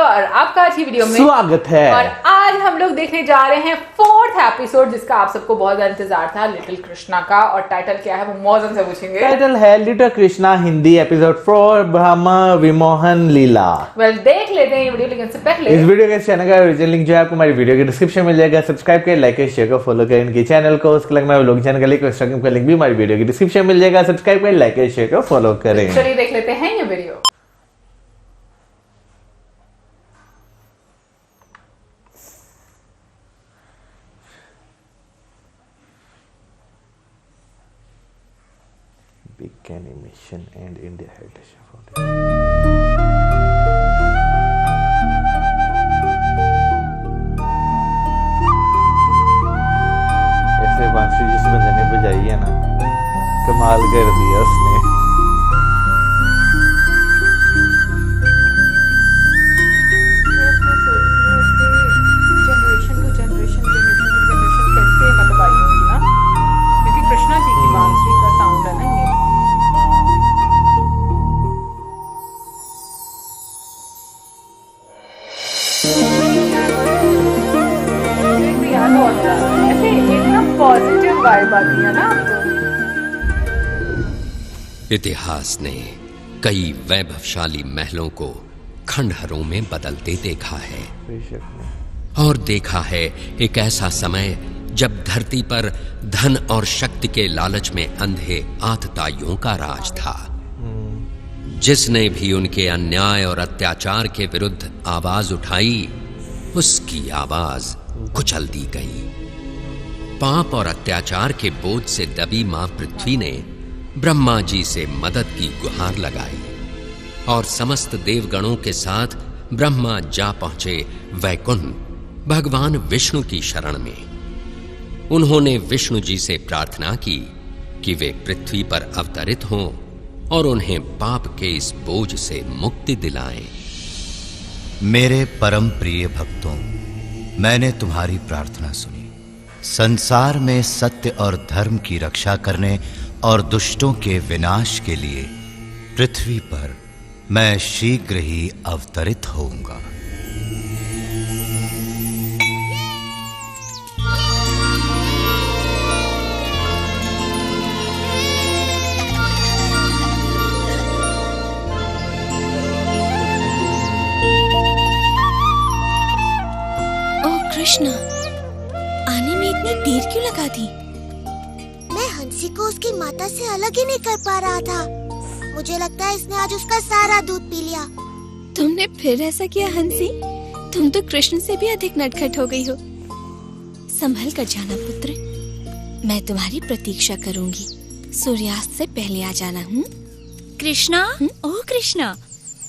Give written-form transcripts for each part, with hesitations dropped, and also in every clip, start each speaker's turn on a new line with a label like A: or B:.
A: और आपका आज की वीडियो में
B: स्वागत है।
A: और आज हम लोग देखने जा रहे हैं 4th एपिसोड, जिसका आप सबको बहुत ज्यादा इंतजार था, लिटिल कृष्णा का। और टाइटल क्या है वो मौजन से पूछेंगे।
B: टाइटल है लिटिल कृष्णा हिंदी एपिसोड 4 ब्रह्मा विमोहन लीला।
A: वेल देख लेते हैं ये वीडियो, लेकिन इससे पहले
B: इस वीडियो के चैनल का ओरिजिनल लिंक जो है आपको हमारी वीडियो के डिस्क्रिप्शन में मिल जाएगा। सब्सक्राइब करें, लाइक करें, शेयर करें, फॉलो करें इनके चैनल को। उसके अलावा लोग चैनल का लिंक, इंस्टाग्राम का लिंक भी हमारी वीडियो के डिस्क्रिप्शन में मिल जाएगा। सब्सक्राइब करें, लाइक करें, शेयर करें, फॉलो करें।
A: चलिए देख लेते हैं ये video.
B: Big Animation and India Heritage Foundation. ऐसे बांसुरी जिस बंदे ने बजाई है ना, कमाल कर दिया उसने।
A: जनरेशन टू जनरेशन कैसे मतलब आई होगी ना, क्योंकि कृष्णा जी की बांसुरी का साउंड है ना ये। ऐसे एकदम पॉजिटिव वाइब आती है ना आपको।
C: इतिहास ने कई वैभवशाली महलों को खंडहरों में बदलते देखा है,
B: बेशक नहीं।
C: और देखा है एक ऐसा समय जब धरती पर धन और शक्ति के लालच में अंधे आतताइयों का राज था। जिसने भी उनके अन्याय और अत्याचार के विरुद्ध आवाज उठाई, उसकी आवाज कुचल दी गई। पाप और अत्याचार के बोझ से दबी मां पृथ्वी ने ब्रह्मा जी से मदद की गुहार लगाई और समस्त देवगणों के साथ ब्रह्मा जा पहुंचे वैकुंठ भगवान विष्णु की शरण में। उन्होंने विष्णु जी से प्रार्थना की कि वे पृथ्वी पर अवतरित हों और उन्हें पाप के इस बोझ से मुक्ति दिलाएं।
D: मेरे परम प्रिय भक्तों, मैंने तुम्हारी प्रार्थना सुनी। संसार में सत्य और धर्म की रक्षा करने और दुष्टों के विनाश के लिए पृथ्वी पर मैं शीघ्र ही अवतरित होऊंगा।
E: कृष्णा, आने में इतनी देर क्यों लगा दी?
F: मैं हंसी को उसकी माता से अलग ही नहीं कर पा रहा था। मुझे लगता है इसने आज उसका सारा दूध पी लिया।
E: तुमने फिर ऐसा किया हंसी? तुम तो कृष्ण से भी अधिक नटखट हो गई हो। संभल कर जाना पुत्र, मैं तुम्हारी प्रतीक्षा करूंगी। सूर्यास्त से पहले आ जाना।
G: कृष्णा, ओह कृष्णा,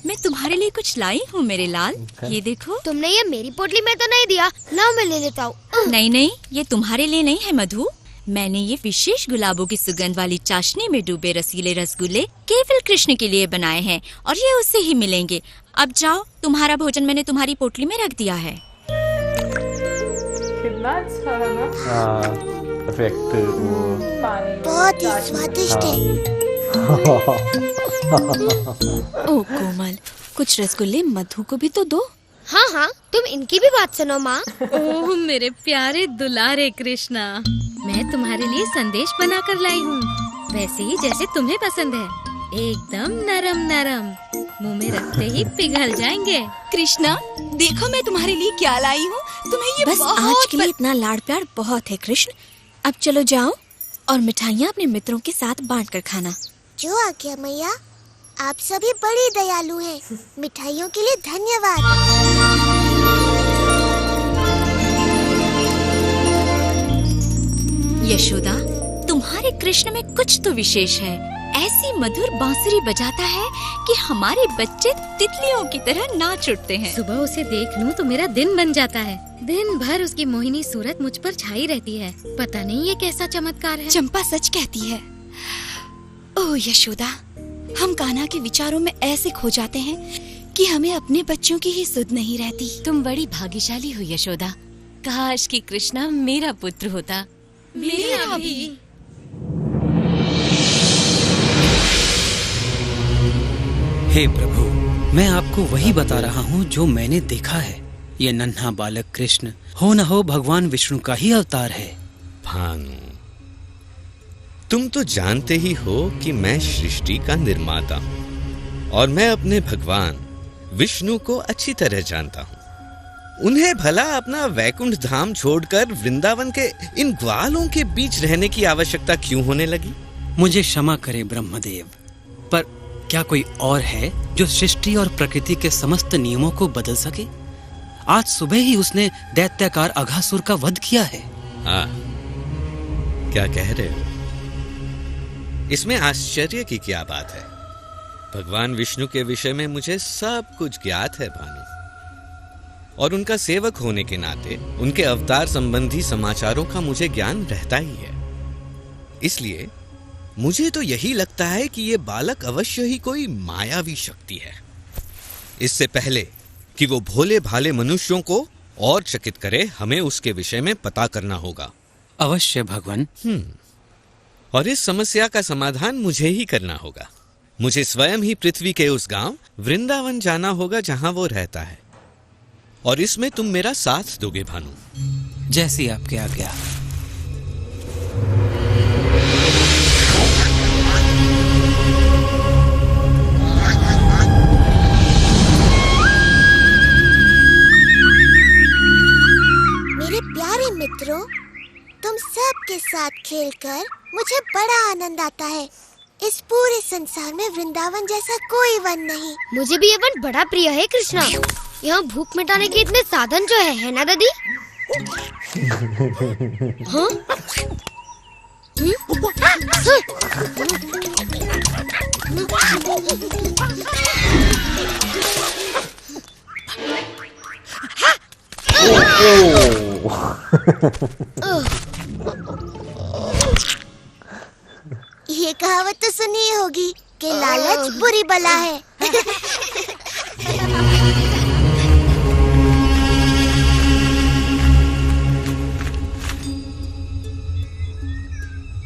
G: मैं तुम्हारे लिए कुछ लाई हूँ मेरे लाल। ये देखो।
F: तुमने ये मेरी पोटली में तो नहीं दिया? लाओ मैं ले लेता हूँ।
G: नहीं नहीं, ये तुम्हारे लिए नहीं है मधु। मैंने ये विशेष गुलाबों की सुगंध वाली चाशनी में डूबे रसीले रसगुल्ले केवल कृष्ण के लिए बनाए हैं, और ये उससे ही मिलेंगे। अब जाओ, तुम्हारा भोजन मैंने तुम्हारी पोटली में रख दिया है।
A: कितना अच्छा है ना।
B: हाँ, परफेक्ट।
A: पानी
F: बहुत ही स्वादिष्ट है।
E: ओ कोमल, कुछ रसगुल्ले मधु को भी तो दो।
F: हाँ हाँ, तुम इनकी भी बात सुनो माँ।
G: ओह मेरे प्यारे दुलारे कृष्णा, मैं तुम्हारे लिए संदेश बना कर लाई हूँ, वैसे ही जैसे तुम्हें पसंद है। एकदम नरम नरम, मुंह में रखते ही पिघल जाएंगे।
E: कृष्णा, देखो मैं तुम्हारे लिए क्या लाई हूँ। तुम्हें ये बस आज के लिए इतना लाड़ प्यार बहुत है कृष्ण। अब चलो जाओ और मिठाइयाँ अपने मित्रों के साथ बांट कर खाना।
F: जो आज्ञा मैया। आप सभी बड़ी दयालु हैं। मिठाइयों के लिए धन्यवाद।
G: यशोदा, तुम्हारे कृष्ण में कुछ तो विशेष है। ऐसी मधुर बांसुरी बजाता है कि हमारे बच्चे तितलियों की तरह नाच उठते हैं। सुबह उसे देख लूं तो मेरा दिन बन जाता है। दिन भर उसकी मोहिनी सूरत मुझ पर छाई रहती है। पता नहीं ये कैसा चमत्कार है।
E: चंपा सच कहती है। ओह यशोदा, हम कान्हा के विचारों में ऐसे खो जाते हैं कि हमें अपने बच्चों की ही सुध नहीं रहती।
G: तुम बड़ी भाग्यशाली हो यशोदा। काश कि कृष्णा मेरा पुत्र होता। मेरा भी।
D: हे प्रभु,
H: मैं आपको वही बता रहा हूँ जो मैंने देखा है। ये नन्हा बालक कृष्ण हो न हो भगवान विष्णु का ही अवतार है।
I: भानु, तुम तो जानते ही हो कि मैं सृष्टि का निर्माता हूं और मैं अपने भगवान विष्णु को अच्छी तरह जानता हूं। उन्हें भला अपना वैकुंठ धाम छोड़कर वृंदावन के इन ग्वालों के बीच रहने की आवश्यकता क्यों होने लगी?
H: मुझे क्षमा करे ब्रह्मदेव, पर क्या कोई और है जो सृष्टि और प्रकृति के समस्त नियमों को बदल सके? आज सुबह ही उसने दैत्याकार अघासुर का वध किया है।
I: हाँ, क्या कह रहे हो? इसमें आश्चर्य की क्या बात है? भगवान विष्णु के विषय में मुझे सब कुछ ज्ञात है भानु, और उनका सेवक होने के नाते उनके अवतार संबंधी समाचारों का मुझे ज्ञान रहता ही है। इसलिए मुझे तो यही लगता है कि ये बालक अवश्य ही कोई मायावी शक्ति है। इससे पहले कि वो भोले भाले मनुष्यों को और चकित करे, हमें उसके विषय में पता करना होगा।
H: अवश्य भगवान।
I: और इस समस्या का समाधान मुझे ही करना होगा। मुझे स्वयं ही पृथ्वी के उस गांव वृंदावन जाना होगा जहां वो रहता है, और इसमें तुम मेरा साथ दोगे भानु।
H: जैसी आपकी आज्ञा।
F: मेरे प्यारे मित्रों, तुम सब के साथ खेलकर मुझे बड़ा आनंद आता है। इस पूरे संसार में वृंदावन जैसा कोई वन नहीं।
J: मुझे भी ये वन बड़ा प्रिय है कृष्णा। यहाँ भूख मिटाने के इतने साधन जो है ना दादी? हाँ?
F: ये कहावत तो सुनी होगी कि लालच बुरी बला है।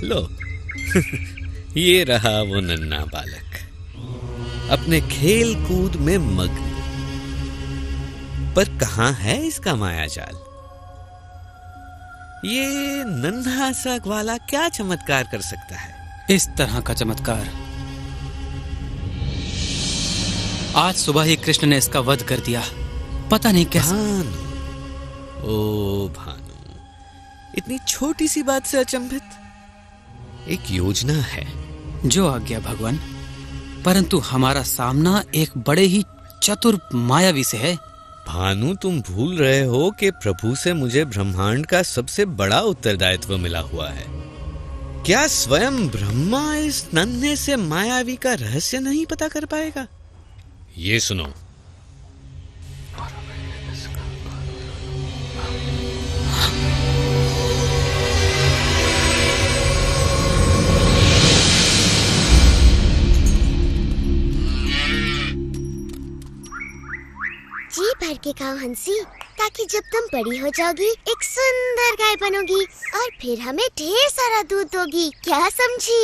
I: लो ये रहा वो नन्हा बालक अपने खेल कूद में मग्न। पर कहां है इसका मायाजाल? ये नन्हा सा ग्वाला क्या चमत्कार कर सकता है?
H: इस तरह का चमत्कार आज सुबह ही कृष्ण ने इसका वध कर दिया। पता नहीं कैसे।
I: भानु, ओ भानु, इतनी छोटी सी बात से अचंभित? एक योजना है।
H: जो आज्ञा भगवान, परंतु हमारा सामना एक बड़े ही चतुर मायावी से है।
I: भानु, तुम भूल रहे हो कि प्रभु से मुझे ब्रह्मांड का सबसे बड़ा उत्तरदायित्व मिला हुआ है। क्या स्वयं ब्रह्मा इस नन्हे से मायावी का रहस्य नहीं पता कर पाएगा? ये सुनो।
F: जी भर के खाओ हंसी, ताकि जब तुम बड़ी हो जाओगी एक सुंदर गाय बनोगी और फिर हमें ढेर सारा दूध दोगी। क्या समझी?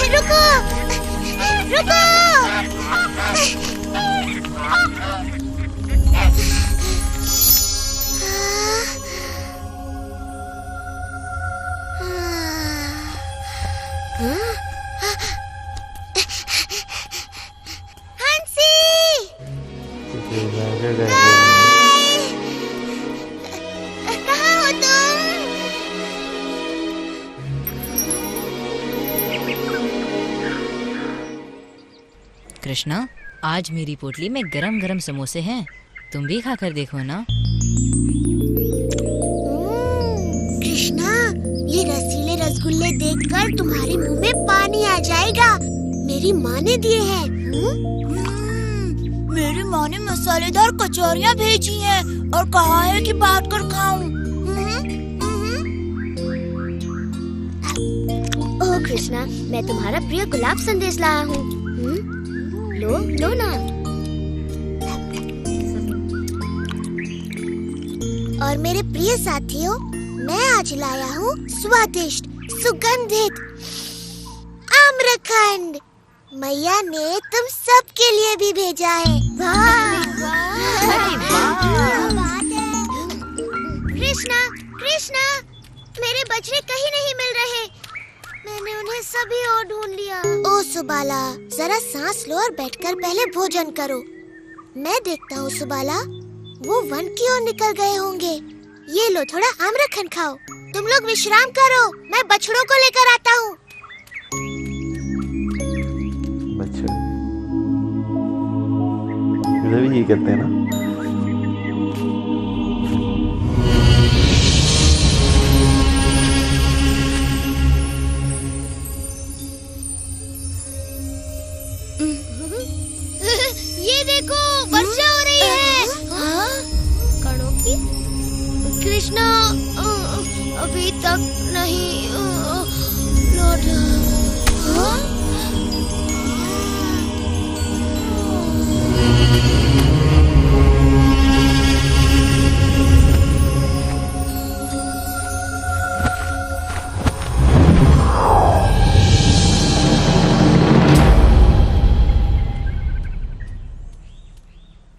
F: रुको, रुको।
K: कृष्णा, आज मेरी पोटली में गरम गरम समोसे हैं, तुम भी खाकर देखो ना।
F: कृष्णा, ये रसीले रसगुल्ले देखकर तुम्हारे मुंह में पानी आ जाएगा। मेरी माँ ने दिए हैं।
L: मेरी माँ ने मसालेदार कचौरियाँ भेजी हैं और कहा है कि बांट कर खाऊं।
J: ओह कृष्णा, मैं तुम्हारा प्रिय गुलाब संदेश लाया हूँ। लो ना।
F: और मेरे प्रिय साथियों, मैं आज लाया हूँ स्वादिष्ट सुगंधित आम्रखंड। मैया ने तुम सब के लिए भी भेजा है। वाह! कृष्णा, कृष्णा, मेरे बछड़े कहीं नहीं मिल रहे। मैंने उन्हें सभी ओर ढूंढ लिया। ओ सुबाला, जरा सांस लो और बैठकर पहले भोजन करो। मैं देखता हूँ सुबाला, वो वन की ओर निकल गए होंगे। ये लो, थोड़ा आम्रखंड खाओ। तुम लोग विश्राम करो, मैं बछड़ों को लेकर आता हूँ।
B: बछड़े इधर भी ये कहते हैं ना।
J: ये देखो, वर्षा हो रही है। हाँ? कड़ों की? कृष्णा अभी तक नहीं लौटा। हाँ?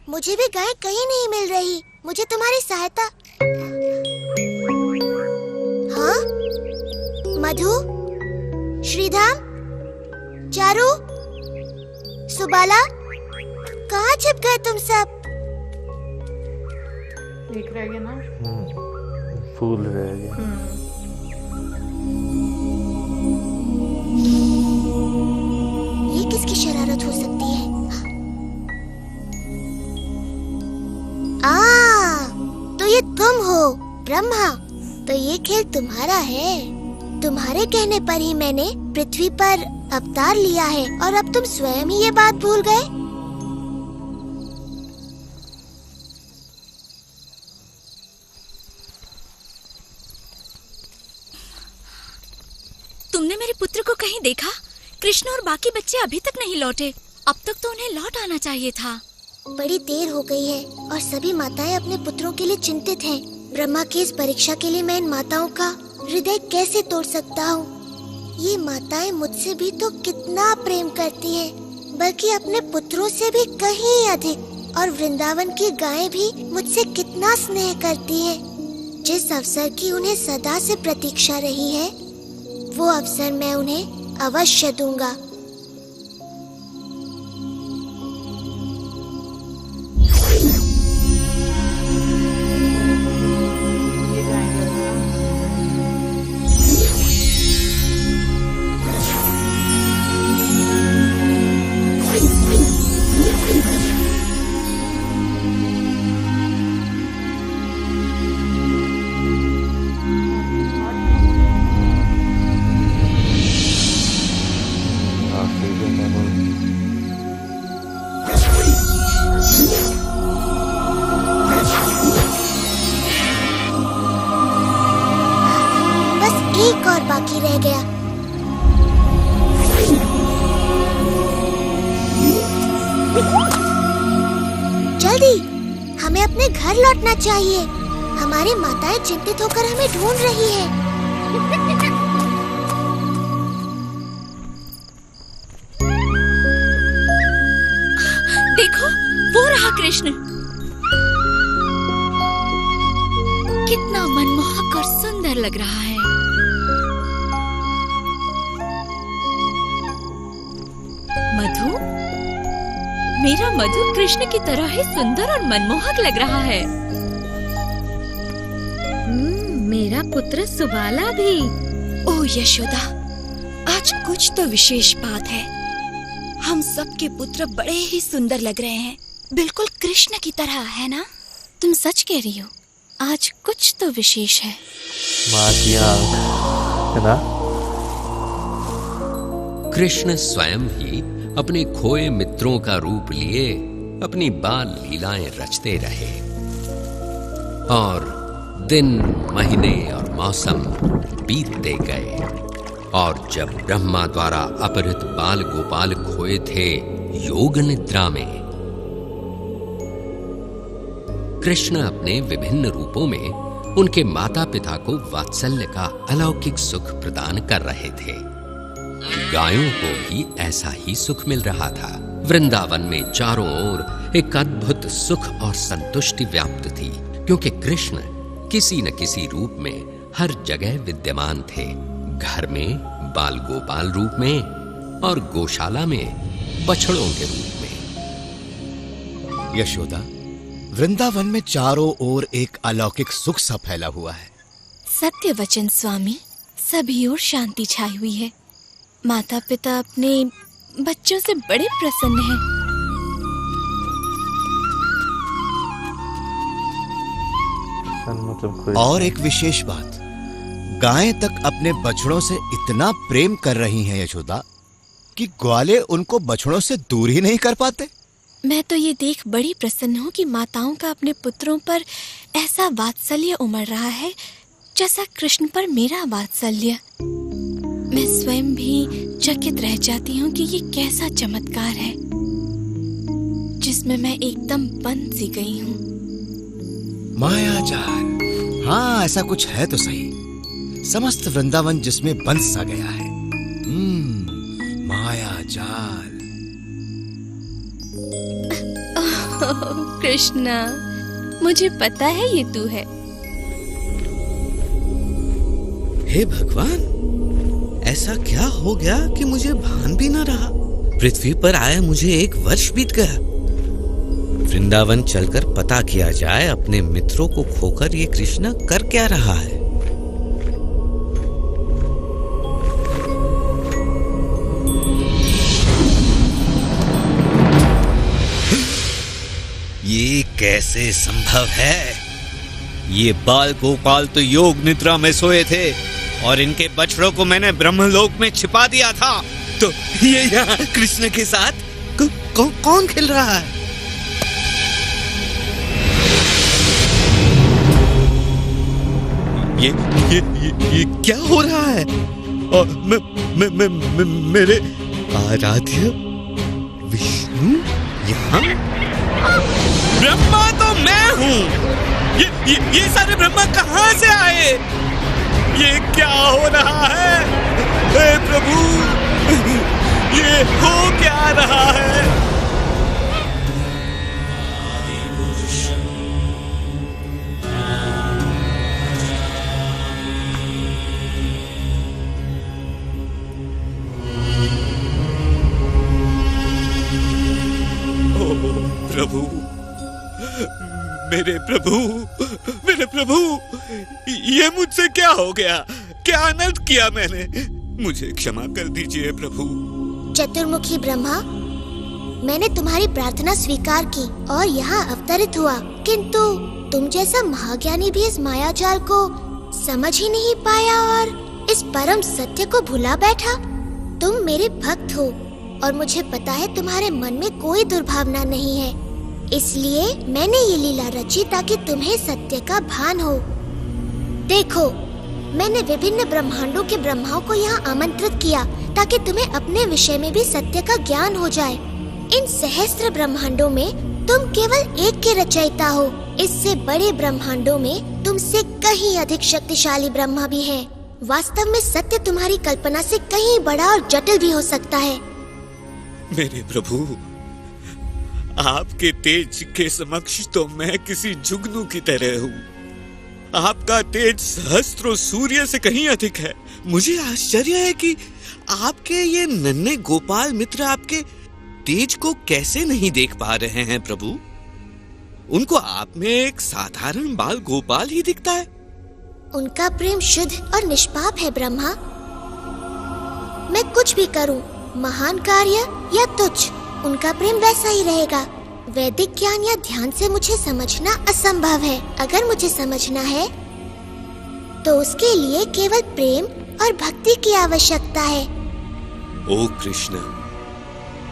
F: मुझे भी गाय कहीं नहीं मिल रही। मुझे तुम्हारी सहायता। हाँ? मधु, श्रीधाम, चारू, सुबाला, कहाँ छिप गए तुम सब?
A: एक रह गया ना।
B: फूल रह गया।
F: ये किसकी शरारत हो सकती है? तो ये तुम हो ब्रह्मा। तो ये खेल तुम्हारा है। तुम्हारे कहने पर ही मैंने पृथ्वी पर अवतार लिया है और अब तुम स्वयं ही ये बात भूल गए।
G: तुमने मेरे पुत्र को कहीं देखा? कृष्ण और बाकी बच्चे अभी तक नहीं लौटे। अब तक तो उन्हें लौट आना चाहिए था।
F: बड़ी देर हो गई है और सभी माताएं अपने पुत्रों के लिए चिंतित हैं। ब्रह्मा की इस परीक्षा के लिए मैं इन माताओं का हृदय कैसे तोड़ सकता हूँ? ये माताएं मुझसे भी तो कितना प्रेम करती हैं, बल्कि अपने पुत्रों से भी कहीं अधिक। और वृंदावन की गायें भी मुझसे कितना स्नेह करती हैं। जिस अवसर की उन्हें सदा से प्रतीक्षा रही है, वो अवसर मैं उन्हें अवश्य दूंगा। एक और बाकी रह गया। जल्दी, हमें अपने घर लौटना चाहिए। हमारी माताएं चिंतित होकर हमें ढूंढ रही हैं।
G: देखो, वो रहा कृष्ण। कितना मनमोहक और सुंदर लग रहा है। मधु, मेरा मधु कृष्ण की तरह ही सुंदर और मनमोहक लग रहा है।
M: मेरा पुत्र सुबाला भी।
N: ओ यशोदा, आज कुछ तो विशेष बात है। हम सबके पुत्र बड़े ही सुंदर लग रहे हैं, बिल्कुल कृष्ण की तरह, है ना?
E: तुम सच कह रही हो, आज कुछ तो विशेष है।
B: माँ की आंख, है ना?
C: कृष्ण स्वयं ही अपने खोए मित्रों का रूप लिए अपनी बाल लीलाएं रचते रहे और दिन, महीने और मौसम बीतते गए। और जब ब्रह्मा द्वारा अपहृत बाल गोपाल खोए थे, योग निद्रा में। कृष्ण अपने विभिन्न रूपों में उनके माता पिता को वात्सल्य का अलौकिक सुख प्रदान कर रहे थे। गायों को भी ऐसा ही सुख मिल रहा था। वृंदावन में चारों ओर एक अद्भुत सुख और संतुष्टि व्याप्त थी, क्योंकि कृष्ण किसी न किसी रूप में हर जगह विद्यमान थे। घर में बाल गोपाल रूप में और गौशाला में बछड़ों के रूप में।
D: यशोदा, वृंदावन में चारों ओर एक अलौकिक सुख सा फैला हुआ है।
E: सत्य वचन स्वामी, सभी ओर शांति छाई हुई है। माता पिता अपने बच्चों से बड़े प्रसन्न हैं।
D: और एक विशेष बात, गायें तक अपने बछड़ों से इतना प्रेम कर रही हैं यशोदा कि ग्वाले उनको बछड़ों से दूर ही नहीं कर पाते।
E: मैं तो ये देख बड़ी प्रसन्न हूँ कि माताओं का अपने पुत्रों पर ऐसा वात्सल्य उमड़ रहा है जैसा कृष्ण पर मेरा वात्सल्य। मैं स्वयं भी चकित रह जाती हूँ कि ये कैसा चमत्कार है जिसमें मैं एकदम बंद सी गई हूँ।
D: मायाजाल, हाँ ऐसा कुछ है तो सही। समस्त वृंदावन जिसमें बंद सा गया है। मायाजाल।
E: कृष्णा, मुझे पता है ये तू है।
I: हे भगवान, ऐसा क्या हो गया कि मुझे भान भी न रहा। पृथ्वी पर आए मुझे 1 वर्ष बीत गया। वृंदावन चलकर पता किया जाए अपने मित्रों को खोकर ये कृष्ण कर क्या रहा है। ये कैसे संभव है? ये बाल गोपाल तो योग निद्रा में सोए थे और इनके बछड़ों को मैंने ब्रह्मलोक में छिपा दिया था, तो ये यहाँ कृष्ण के साथ कौन खेल रहा है? ये क्या हो रहा है? और मेरे आराध्य विष्णु यहाँ? ब्रह्मा तो मैं हूँ। ये सारे ब्रह्मा कहाँ से आए? ये क्या हो रहा है? हे प्रभु, ये हो क्या रहा है? प्रभु, मेरे प्रभु, ये मुझसे क्या हो गया? क्या अनर्थ किया मैंने? मुझे क्षमा कर दीजिए प्रभु।
F: चतुर्मुखी ब्रह्मा, मैंने तुम्हारी प्रार्थना स्वीकार की और यहाँ अवतरित हुआ, किंतु तुम जैसा महाज्ञानी भी इस मायाजाल को समझ ही नहीं पाया और इस परम सत्य को भुला बैठा। तुम मेरे भक्त हो और मुझे पता है तुम्हारे मन में कोई दुर्भावना नहीं है, इसलिए मैंने ये लीला रची ताकि तुम्हें सत्य का भान हो। देखो, मैंने विभिन्न ब्रह्मांडों के ब्रह्माओं को यहाँ आमंत्रित किया ताकि तुम्हें अपने विषय में भी सत्य का ज्ञान हो जाए। इन सहस्त्र ब्रह्मांडों में तुम केवल एक के रचयिता हो। इससे बड़े ब्रह्मांडों में तुमसे कहीं अधिक शक्तिशाली ब्रह्मा भी हैं। वास्तव में सत्य तुम्हारी कल्पना से कहीं बड़ा और जटिल भी हो सकता है।
I: मेरे प्रभु, आपके तेज के समक्ष तो मैं किसी जुगनू की तरह हूँ। आपका तेज सहस्त्रों सूर्य से कहीं अधिक है। मुझे आश्चर्य है कि आपके ये नन्हे गोपाल मित्र आपके तेज को कैसे नहीं देख पा रहे हैं प्रभु। उनको आप में एक साधारण बाल गोपाल ही दिखता है।
F: उनका प्रेम शुद्ध और निष्पाप है ब्रह्मा। मैं कुछ भी करूं, महान कार्य या तुच्छ, उनका प्रेम वैसा ही रहेगा। वैदिक ज्ञान या ध्यान से मुझे समझना असंभव है। अगर मुझे समझना है तो उसके लिए केवल प्रेम और भक्ति की आवश्यकता है।
I: ओ कृष्ण,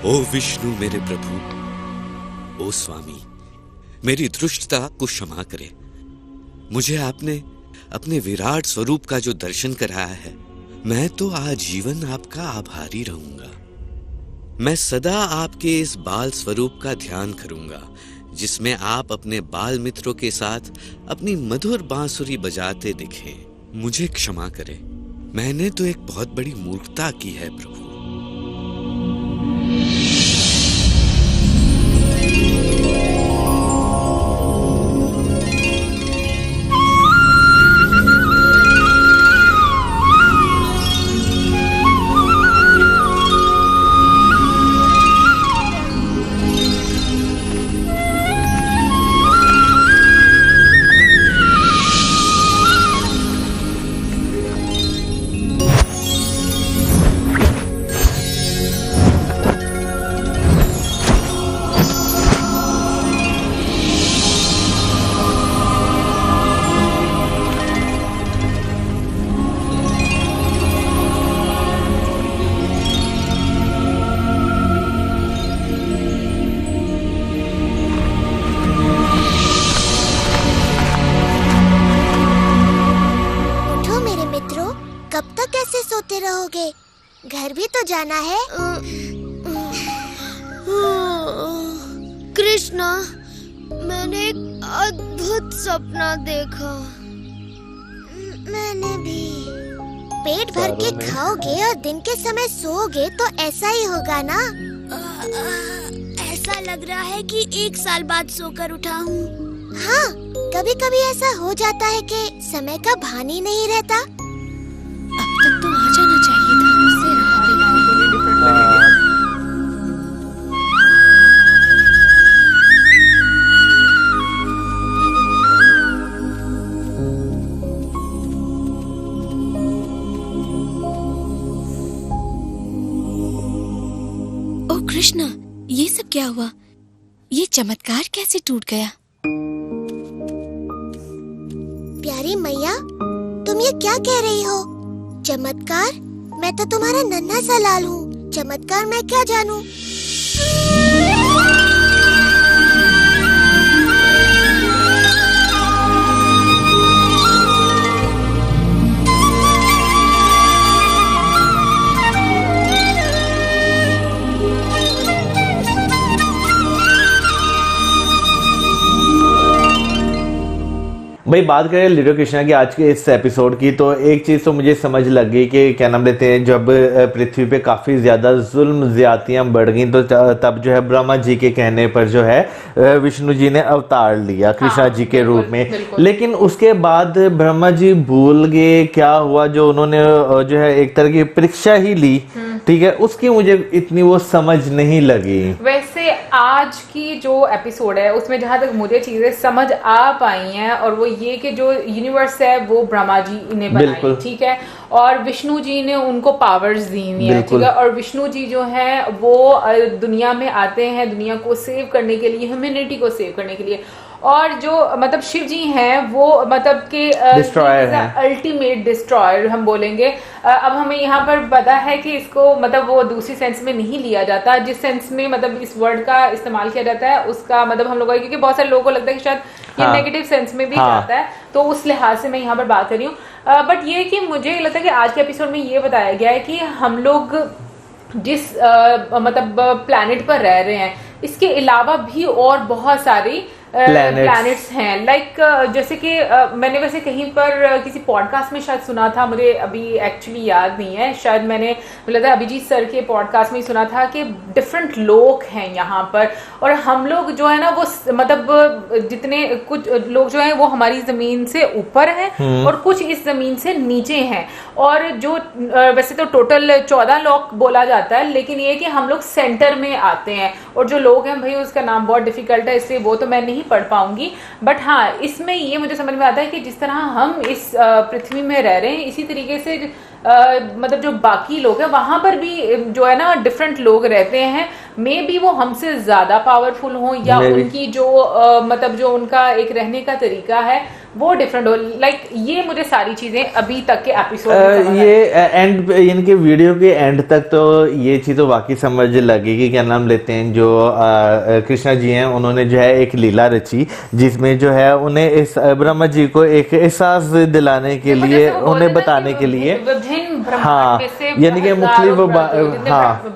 I: ओ विष्णु मेरे प्रभु, ओ स्वामी, मेरी दुष्टता को क्षमा करें। मुझे आपने अपने विराट स्वरूप का जो दर्शन कराया है, मैं तो आजीवन आपका आभारी रहूंगा। मैं सदा आपके इस बाल स्वरूप का ध्यान करूंगा, जिसमें आप अपने बाल मित्रों के साथ अपनी मधुर बांसुरी बजाते दिखें। मुझे क्षमा करें, मैंने तो एक बहुत बड़ी मूर्खता की है प्रभु।
F: घर भी तो जाना है।
J: कृष्णा, मैंने एक अद्भुत सपना देखा।
F: मैंने भी। पेट भर के खाओगे और दिन के समय सोओगे तो ऐसा ही होगा ना?
L: ऐसा लग रहा है कि 1 साल बाद सोकर उठा हूँ।
F: हाँ, कभी कभी ऐसा हो जाता है कि समय का भान ही नहीं रहता।
N: अब तक तो आ जाना चाहिए था। उससे ओ कृष्णा, ये सब क्या हुआ? ये चमत्कार कैसे टूट गया?
F: प्यारी मैया, तुम ये क्या कह रही हो? चमत्कार? मैं तो तुम्हारा नन्हा सा लाल हूँ। चमत्कार मैं क्या जानूं?
B: भाई बात करें लिटिल कृष्णा की आज के इस एपिसोड की, तो एक चीज़ तो मुझे समझ लग गई कि क्या नाम लेते हैं, जब पृथ्वी पे काफ़ी ज़्यादा जुल्म ज़्यादतियाँ बढ़ गई तो तब जो है ब्रह्मा जी के कहने पर जो है विष्णु जी ने अवतार लिया कृष्णा जी के रूप में। लेकिन उसके बाद ब्रह्मा जी भूल गए क्या हुआ, जो उन्होंने जो है एक तरह की परीक्षा ही ली, ठीक है, उसकी मुझे इतनी वो समझ नहीं लगी।
A: वैसे आज की जो एपिसोड है उसमें जहां तक मुझे चीजें समझ आ पाई हैं, और वो ये कि जो यूनिवर्स है वो ब्रह्मा जी ने बनाई, ठीक है, और विष्णु जी ने उनको पावर्स दी हुई है, ठीक है, और विष्णु जी जो है वो दुनिया में आते हैं दुनिया को सेव करने के लिए, ह्यूमैनिटी को सेव करने के लिए, और जो मतलब शिव जी हैं वो मतलब के अल्टीमेट डिस्ट्रॉयर हम बोलेंगे। अब हमें यहाँ पर पता है कि इसको मतलब वो दूसरी सेंस में नहीं लिया जाता, जिस सेंस में मतलब इस वर्ड का इस्तेमाल किया जाता है उसका मतलब हम लोगों को, क्योंकि बहुत सारे लोगों को लगता है कि शायद ये नेगेटिव सेंस में भी जाता है, तो उस लिहाज से मैं यहाँ पर बात कर रही हूँ। बट ये कि मुझे लगता है कि आज के एपिसोड में ये बताया गया है कि हम लोग जिस मतलब प्लैनेट पर रह रहे हैं, इसके अलावा भी और बहुत सारी प्लैनेट्स हैं। लाइक जैसे कि मैंने वैसे कहीं पर किसी पॉडकास्ट में शायद सुना था, मुझे अभी एक्चुअली याद नहीं है, शायद मैंने मुझे लगता है अभिजीत सर के पॉडकास्ट में ही सुना था कि डिफरेंट लोग हैं यहाँ पर, और हम लोग जो है ना वो मतलब जितने कुछ लोग जो हैं वो हमारी जमीन से ऊपर हैं और कुछ इस जमीन से नीचे हैं, और जो वैसे तो टोटल 14 लोग बोला जाता है, लेकिन ये कि हम लोग सेंटर में आते हैं, और जो लोग हैं भाई उसका नाम बहुत डिफिकल्ट है, इसलिए वो तो मैं नहीं पढ़ पाऊंगी। बट हाँ, इसमें ये मुझे समझ में आता है कि जिस तरह हम इस पृथ्वी में रह रहे हैं, इसी तरीके से मतलब जो बाकी लोग हैं वहां पर भी जो है ना डिफरेंट लोग रहते हैं, मे बी वो हमसे ज्यादा पावरफुल हो या उनकी जो मतलब जो उनका एक रहने का तरीका है वो डिफरेंट हो। लाइक ये मुझे सारी चीजें अभी तक के एपिसोड में
B: ये एंड इनके वीडियो के एंड तक तो ये चीज तो वाकई समझ लगेगी। क्या नाम लेते हैं, जो कृष्णा जी हैं उन्होंने जो है एक लीला रची, जिसमें जो है उन्हें इस ब्रह्मा जी को एक एहसास दिलाने के लिए, उन्हें बताने के लिए
A: विभिन्न ब्रह्मांड में से
B: यानी कि मुख्तलिफ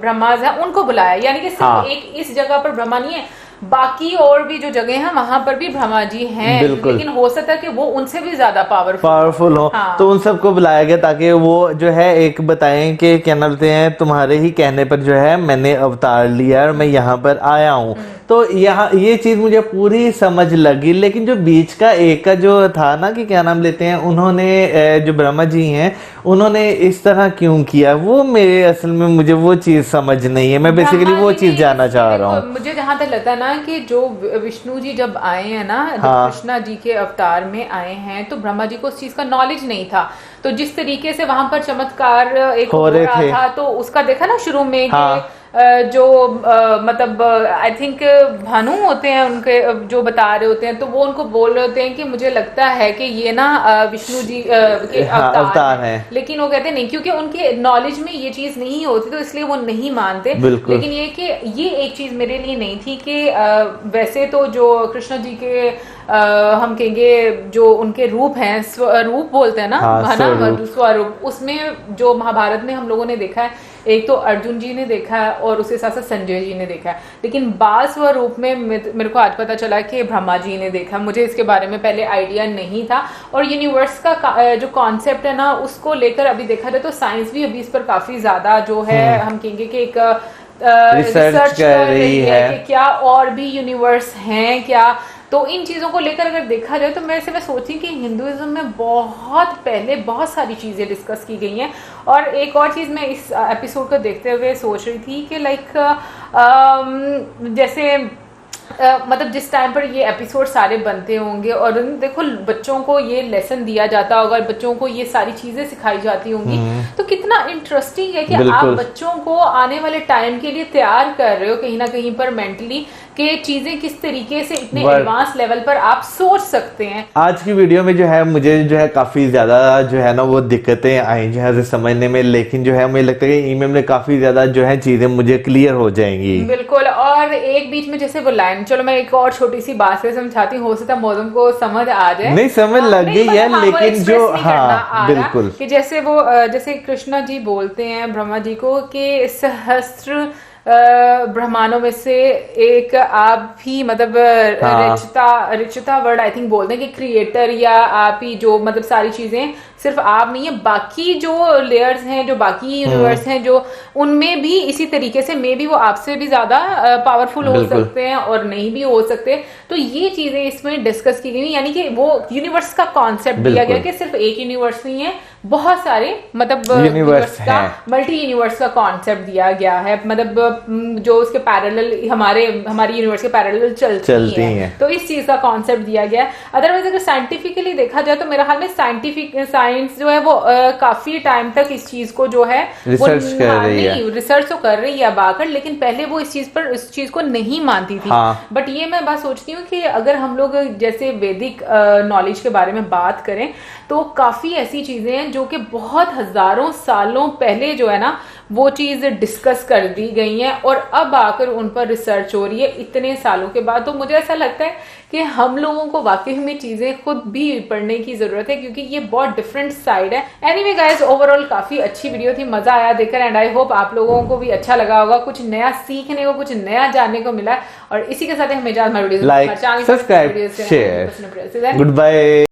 A: ब्रह्माज हैं उनको बुलाया, यानी कि सिर्फ एक इस जगह पर ब्रह्मा नहीं है, बाकी और भी जो जगह है वहां पर भी ब्रह्मा जी हैं, लेकिन हो सकता है कि वो उनसे भी ज्यादा पावरफुल हो। तो उन सबको बुलाया गया ताकि वो जो है एक बताएं कि क्या नाम बोलते हैं, तुम्हारे ही कहने पर जो है मैंने अवतार लिया और मैं यहाँ पर आया हूँ। तो यहाँ ये चीज मुझे पूरी समझ लगी, लेकिन जो बीच का एक का जो था ना कि क्या नाम लेते हैं, उन्होंने जो ब्रह्मा जी हैं उन्होंने इस तरह क्यों किया, वो मेरे असल में मुझे वो चीज समझ नहीं है। मैं बेसिकली वो चीज जानना चाह रहा हूँ। मुझे जहां तक लगता है ना कि जो विष्णु जी जब आए हैं ना, कृष्णा जी के अवतार में आए हैं, तो ब्रह्मा जी को उस चीज का नॉलेज नहीं था। तो जिस तरीके से वहां पर चमत्कार एक हो रहा था, तो उसका देखा ना शुरू में जो मतलब आई थिंक भानु होते हैं उनके जो बता रहे होते हैं, तो वो उनको बोल रहे होते हैं कि मुझे लगता है कि ये ना विष्णु जी के अवतार है, लेकिन वो कहते नहीं, क्योंकि उनके नॉलेज में ये चीज नहीं होती, तो इसलिए वो नहीं मानते। लेकिन ये कि ये एक चीज मेरे लिए नहीं थी कि वैसे तो जो कृष्ण जी के हम कहेंगे जो उनके रूप हैं, स्वरूप बोलते हैं ना, स्वरूप, उसमें जो महाभारत में हम लोगों ने देखा है, एक तो अर्जुन जी ने देखा है और उसके साथ साथ संजय जी ने देखा है, लेकिन बाल स्वरूप में मेरे को आज पता चला कि ब्रह्मा जी ने देखा। मुझे इसके बारे में पहले आइडिया नहीं था। और यूनिवर्स का जो कॉन्सेप्ट है ना, उसको लेकर अभी देखा जाए तो साइंस भी अभी इस पर काफी ज्यादा जो है हम कहेंगे कि एक रिसर्च कर रही है कि क्या और भी यूनिवर्स हैं क्या। तो इन चीज़ों को लेकर अगर देखा जाए तो मैं सोची कि हिंदुइज्म में बहुत पहले बहुत सारी चीज़ें डिस्कस की गई हैं। और एक और चीज़ मैं इस एपिसोड को देखते हुए सोच रही थी कि लाइक जैसे मतलब जिस टाइम पर ये एपिसोड सारे बनते होंगे और देखो बच्चों को ये लेसन दिया जाता होगा, बच्चों को ये सारी चीजें सिखाई जाती होंगी, तो कितना इंटरेस्टिंग है कि आप बच्चों को आने वाले टाइम के लिए तैयार कर रहे हो कहीं ना कहीं पर मेंटली कि चीजें किस तरीके से इतने एडवांस लेवल पर आप सोच सकते हैं।
B: आज की वीडियो में जो है मुझे जो है काफी ज्यादा जो है ना वो दिक्कतें आई जो है समझने में, लेकिन जो है मुझे लगता है कि ईमेल में काफी ज्यादा जो है चीजें मुझे क्लियर हो जाएंगी।
A: बिल्कुल। और एक बीच में जैसे वो लाइन, चलो मैं एक और छोटी सी बात से समझाती हूँ, हो सकता है मौसम को समझ आ जाए।
B: नहीं समझ लग गई है, लेकिन जो बिल्कुल
A: कि जैसे वो जैसे कृष्णा जी बोलते हैं ब्रह्मा जी को कि सहस्त्र ब्रह्मांडों में से एक आप ही मतलब रिचता वर्ड आई थिंक बोलते हैं कि क्रिएटर या आप ही जो मतलब सारी चीजें सिर्फ आप नहीं है, बाकी जो लेयर्स हैं, जो बाकी यूनिवर्स हैं, जो उनमें भी इसी तरीके से मे बी वो आपसे भी ज्यादा पावरफुल हो सकते हैं और नहीं भी हो सकते। तो ये चीजें इसमें डिस्कस की गई, यानी कि वो यूनिवर्स का कॉन्सेप्ट दिया गया कि सिर्फ एक यूनिवर्स नहीं है, बहुत सारे मतलब यूनिवर्स का मल्टी यूनिवर्स का कॉन्सेप्ट दिया गया है, मतलब जो उसके पैरेलल हमारी यूनिवर्स के पैरेलल चलती हैं। तो इस चीज का कॉन्सेप्ट दिया गया है। अदरवाइज अगर साइंटिफिकली देखा जाए तो मेरे ख्याल में साइंस जो है वो काफी टाइम तक इस चीज को जो है रिसर्च तो कर रही है अब आकर, लेकिन पहले वो इस चीज को नहीं मानती थी। बट ये मैं बात सोचती हूँ कि अगर हम लोग जैसे वैदिक नॉलेज के बारे में बात करें तो काफी ऐसी चीजें हैं जो कि बहुत हजारों सालों पहले जो है ना वो चीज डिस्कस कर दी गई है और अब आकर उन पर रिसर्च हो रही है इतने सालों के बाद। तो मुझे ऐसा लगता है कि हम लोगों को वाकई में चीजें खुद भी पढ़ने की जरूरत है, क्योंकि ये बहुत डिफरेंट साइड है। एनीवे गाइस, ओवरऑल काफी अच्छी वीडियो थी, मजा आया देखकर, एंड आई होप आप लोगों को भी अच्छा लगा होगा, कुछ नया सीखने को, कुछ नया जानने को मिला। और इसी के साथ हमें
B: like, subscribe, share, good bye.